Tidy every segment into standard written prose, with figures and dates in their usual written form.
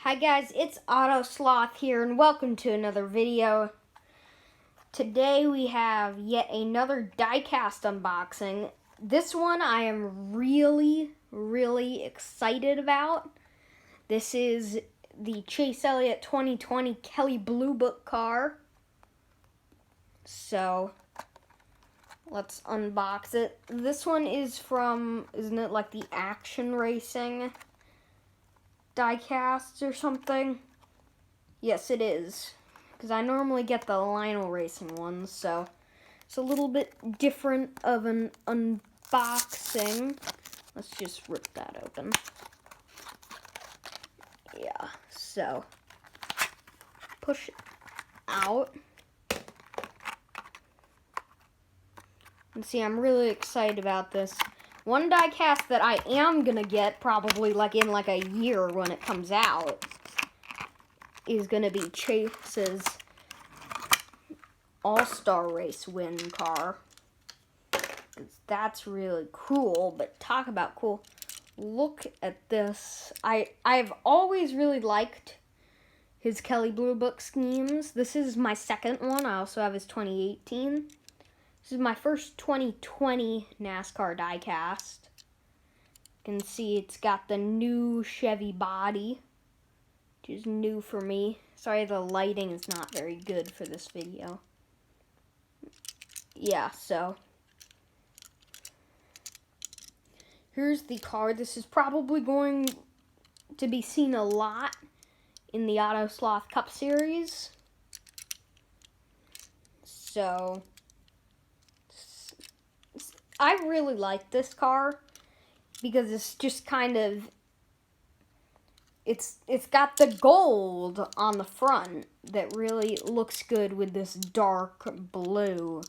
Hi guys, it's Auto Sloth here and welcome to another video. Today we have yet another Diecast unboxing. This one I am really excited about. This is the Chase Elliott 2020 Kelley Blue Book car. So let's unbox it. This one is from, isn't it like the Action Racing Diecast or something? Yes, it is. Because I normally get the Lionel Racing ones, so it's a little bit different of an unboxing. Let's just rip that open. Yeah, so push it out. And see, I'm really excited about this. One diecast that I am gonna get probably in a year when it comes out is gonna be Chase's All-Star Race win car. That's really cool, but talk about cool. Look at this. I've always really liked his Kelley Blue Book schemes. This is my second one. I also have his 2018. This is my first 2020 NASCAR diecast. You can see it's got the new Chevy body, which is new for me. Sorry, the lighting is not very good for this video. Yeah, so here's the car. This is probably going to be seen a lot in the Auto Sloth Cup Series. So I really like this car because it's just kind of, it's got the gold on the front that really looks good with this dark blue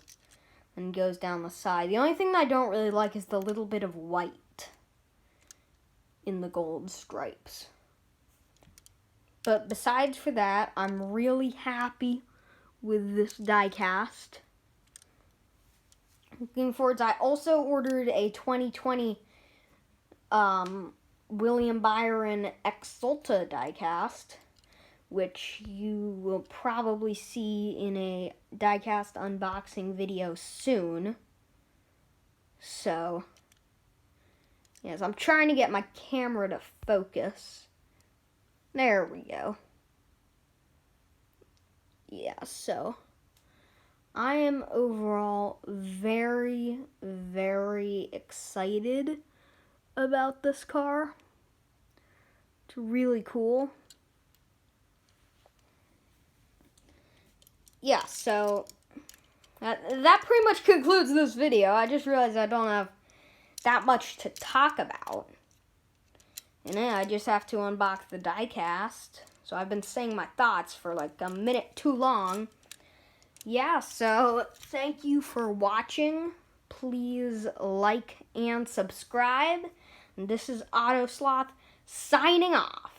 and goes down the side. The only thing that I don't really like is the little bit of white in the gold stripes. But besides for that, I'm really happy with this diecast. Looking forward to, I also ordered a 2020 William Byron Exulta diecast, which you will probably see in a diecast unboxing video soon. So, yes, I'm trying to get my camera to focus. There we go. Yeah, so I am overall very excited about this car. It's really cool. Yeah, so that pretty much concludes this video. I just realized I don't have that much to talk about. And then I just have to unbox the diecast. So I've been saying my thoughts for like a minute too long. Yeah, so thank you for watching. Please like and subscribe. And this is Auto Sloth signing off.